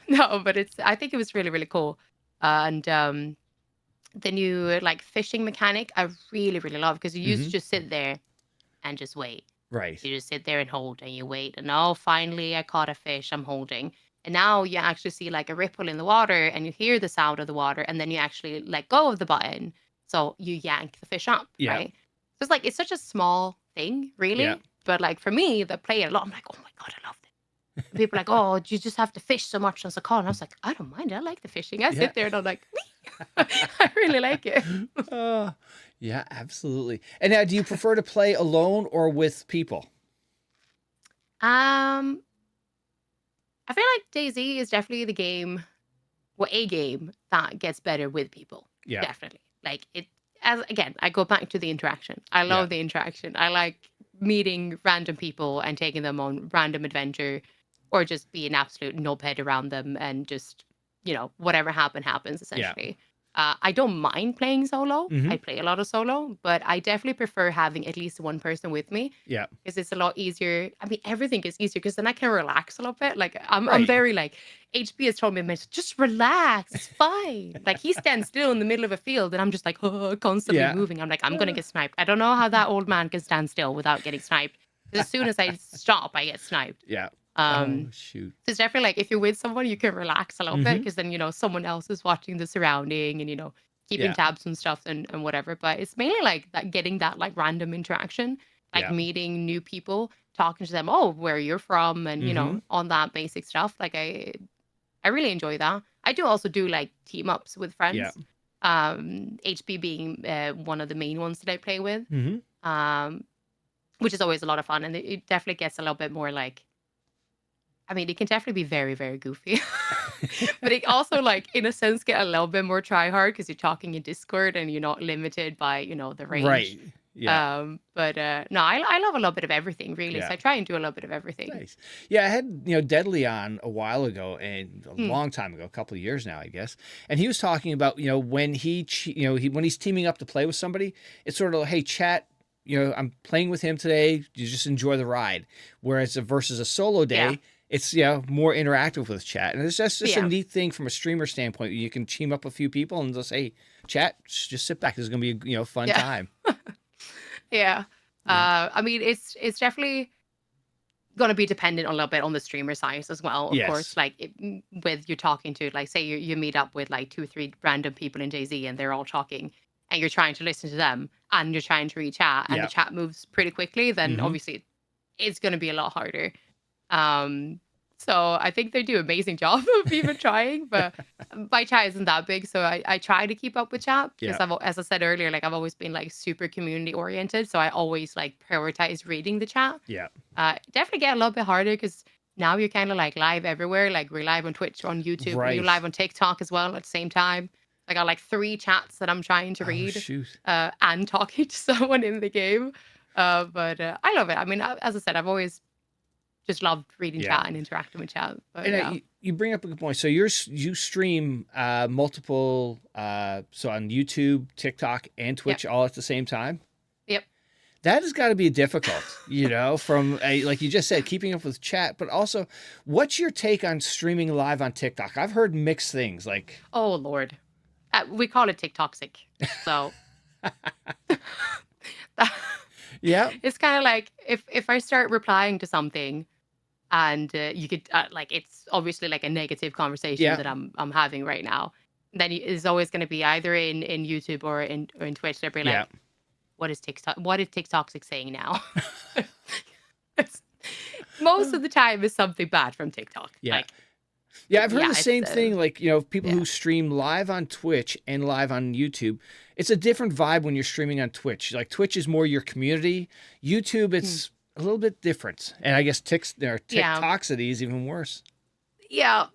No, but I think it was really, really cool. And the new like fishing mechanic I really, really love because you used to just sit there and just wait. Right. You just sit there and hold and you wait. And oh, finally I caught a fish I'm holding. And now you actually see like a ripple in the water and you hear the sound of the water and then you actually let go of the button. So you yank the fish up, Yeah. right? So it's like, it's such a small thing, really. Yeah. But like for me that play it a lot, I'm like, oh my God, I love it. And people are like, oh, you just have to fish so much on Sakal. And I was like, I don't mind. I like the fishing. I Yeah. sit there and I'm like, I really like it. Yeah, absolutely. And now, do you prefer to play alone or with people? I feel like DayZ is definitely a game that gets better with people. Yeah. Definitely. Like again, I go back to the interaction. I love the interaction. I like meeting random people and taking them on random adventure or just be an absolute knobhead around them and just, whatever happens essentially. I don't mind playing solo. Mhm. I play a lot of solo, but I definitely prefer having at least one person with me Yeah. because it's a lot easier. I mean, everything is easier because then I can relax a little bit. Like I'm Right. very like HB has told me, just relax, it's fine. Like he stands still in the middle of a field and I'm just like constantly Yeah. moving. I'm like, I'm gonna get sniped. I don't know how that old man can stand still without getting sniped. 'Cause as soon as I stop, I get sniped. Yeah. Oh shoot. So it's definitely like if you're with someone, you can relax a little bit Mm-hmm. because then, someone else is watching the surrounding and, keeping Yeah. tabs and stuff and whatever. But it's mainly like that getting that like random interaction, like Yeah. meeting new people, talking to them, oh, where you're from and, Mm-hmm. on that basic stuff. Like I really enjoy that. I do also do like team ups with Yeah. friends. HB being one of the main ones that I play with, Mm-hmm. which is always a lot of fun. And it definitely gets a little bit more like, I mean, it can definitely be very, very goofy, but it also, like, in a sense, get a little bit more try hard because you're talking in Discord and you're not limited by, the range. Right. Yeah. But no, I love a little bit of everything, really. Yeah. So I try and do a little bit of everything. Nice. Yeah, I had Deadly on a while ago, and a long time ago, a couple of years now, I guess. And he was talking about when when he's teaming up to play with somebody, it's sort of hey chat. I'm playing with him today. You just enjoy the ride. Whereas versus a solo day, Yeah. it's more interactive with chat, and it's just a neat thing from a streamer standpoint. You can team up a few people and just hey chat, just sit back. This is gonna be a fun time. Yeah. I mean, it's definitely going to be dependent a little bit on the streamer size as well. Of Yes. course, like with you're talking to, like, say you meet up with like 2-3 random people in DayZ and they're all talking and you're trying to listen to them and you're trying to read chat and Yeah. the chat moves pretty quickly, then Mhm. obviously it's going to be a lot harder. So I think they do an amazing job of even trying, but my chat isn't that big, so I try to keep up with chat because Yeah. as I said earlier, like I've always been like super community oriented, so I always like prioritize reading the chat. Yeah. Definitely get a little bit harder because now you're kind of like live everywhere. Like we're live on Twitch, on YouTube, Right. you're live on TikTok as well at the same time. I got like 3 chats that I'm trying to Oh, read shoot. and talking to someone in the game. But I love it. I mean, as I said, I've always just loved reading Yeah. chat and interacting with chat. But And you bring up a good point. So you stream multiple, so on YouTube, TikTok, and Twitch all at the same time. Yep. That has got to be difficult, from like you just said, keeping up with chat, but also, what's your take on streaming live on TikTok? I've heard mixed things. Like, oh Lord, we call it TikToxic. So yeah, it's kind of like if I start replying to something and you could like it's obviously like a negative conversation that I'm having right now, then it's always going to be either in YouTube or in Twitch. They'll be like, what is TikToxic saying now? Most of the time is something bad from TikTok. Yeah. Like, yeah, I've heard the it's, same thing. Like, people who stream live on Twitch and live on YouTube, it's a different vibe when you're streaming on Twitch. Like, Twitch is more your community. YouTube, it's a little bit different. And I guess TikToxity is even worse. Yeah.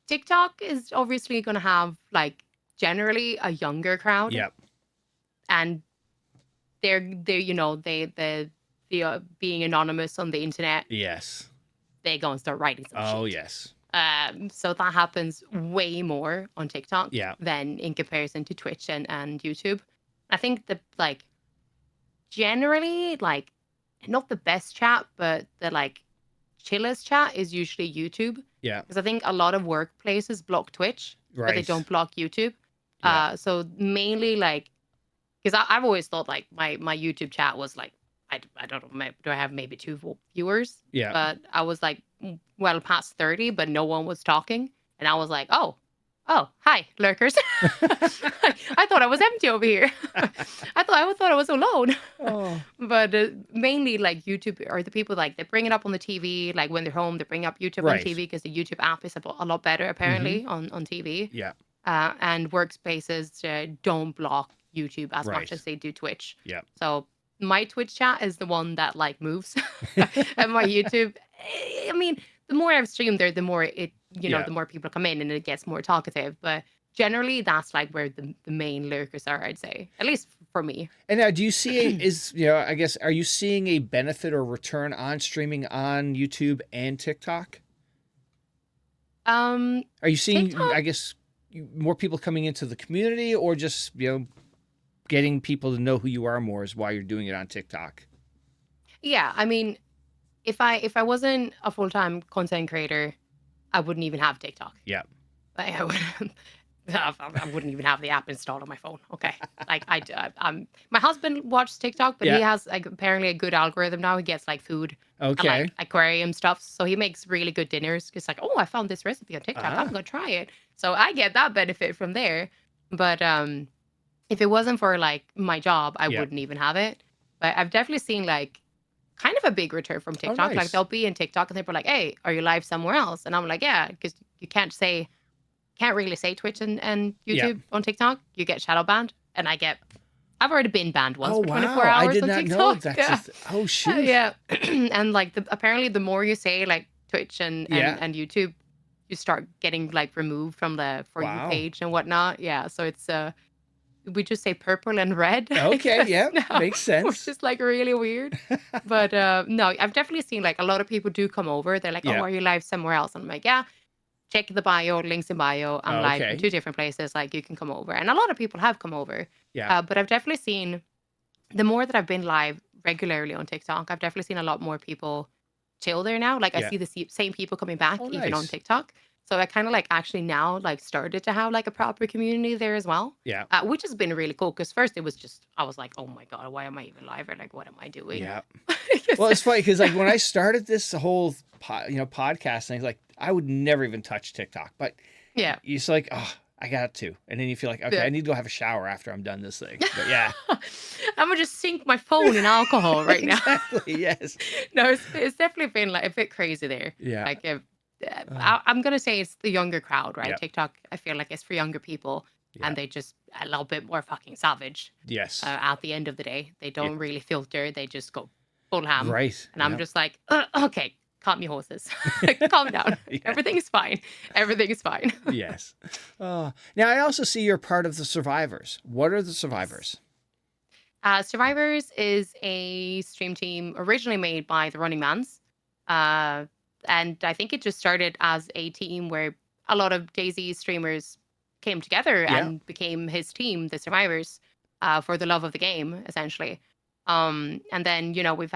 TikTok is obviously going to have, like, generally a younger crowd. Yep. And they're being anonymous on the internet. Yes. They go and start writing some shit. Oh, yes. So that happens way more on TikTok than in comparison to Twitch and YouTube. I think the like generally like not the best chat, but the like chillest chat is usually YouTube. Yeah. Because I think a lot of workplaces block Twitch, but they don't block YouTube. Yeah. So mainly like because I've always thought like my YouTube chat was like I don't know, do I have maybe 2 viewers? Yeah. But I was like well past 30, but no one was talking. And I was like, oh, hi, lurkers. I thought I was empty over here. I thought I was alone. Oh. But mainly like YouTube or the people like they bring it up on the TV. Like when they're home, they bring up YouTube on TV because the YouTube app is a lot better apparently on TV. Yeah. And workspaces don't block YouTube as much as they do Twitch. Yeah. So my Twitch chat is the one that like moves, and my YouTube. I mean, the more I've streamed there, the more it, the more people come in and it gets more talkative. But generally, that's like where the main lurkers are, I'd say, at least for me. And now, do you see I guess, are you seeing a benefit or return on streaming on YouTube and TikTok? Are you seeing, TikTok? I guess, more people coming into the community, or just getting people to know who you are more is why you're doing it on TikTok? Yeah, I mean, if I wasn't a full-time content creator, I wouldn't even have TikTok. Yeah. Like, I would, I wouldn't even have the app installed on my phone. Okay, like my husband watches TikTok, but he has like apparently a good algorithm now. He gets like food and Okay. like aquarium stuff, so he makes really good dinners. It's like, oh, I found this recipe on TikTok. I'm gonna try it. So I get that benefit from there. But if it wasn't for like my job, I wouldn't even have it. But I've definitely seen like kind of a big return from TikTok. Like nice. they'll be in TikTok and they'll be like, hey, are you live somewhere else? And I'm like, yeah, because you can't really say Twitch and YouTube on TikTok. You get shadow banned, and I've already been banned once Oh, for 24 wow. hours I did on not TikTok. know that's Yeah. oh, shoot. Yeah. And like apparently the more you say like Twitch and YouTube, you start getting like removed from the For You page and whatnot. Yeah. So it's we just say purple and red. Okay, yeah, now, makes sense. Which is like really weird. But no, I've definitely seen like a lot of people do come over. They're like, oh, are you live somewhere else? And I'm like, yeah, check the bio, links in bio. I'm live in 2 different places. Like you can come over. And a lot of people have come over. Yeah. But I've definitely seen the more that I've been live regularly on TikTok, I've definitely seen a lot more people chill there now. Like I see the same people coming back even on TikTok. So I kind of like actually now like started to have like a proper community there as well. Yeah. Which has been really cool because first it was just, I was like, oh my God, why am I even live? Or like, what am I doing? Yeah. Well, it's funny because like when I started this whole podcast thing, like I would never even touch TikTok, but yeah, you're just like, oh, I got to. And then you feel like, okay, I need to go have a shower after I'm done this thing. But yeah. I'm gonna just sink my phone in alcohol right now. Exactly, yes. No, it's definitely been like a bit crazy there. Yeah. Like I'm gonna say it's the younger crowd, right? Yep. TikTok, I feel like it's for younger people, and they just a little bit more fucking savage. Yes. At the end of the day, they don't really filter; they just go full ham. Right. And I'm just like, okay, calm your horses, calm down. Everything is fine. Everything is fine. Yes. Now I also see you're part of the Survivorz. What are the Survivorz? Survivorz is a stream team originally made by the Running Mans. And I think it just started as a team where a lot of Dayz streamers came together and became his team, the Survivorz, for the love of the game, essentially. And then, we've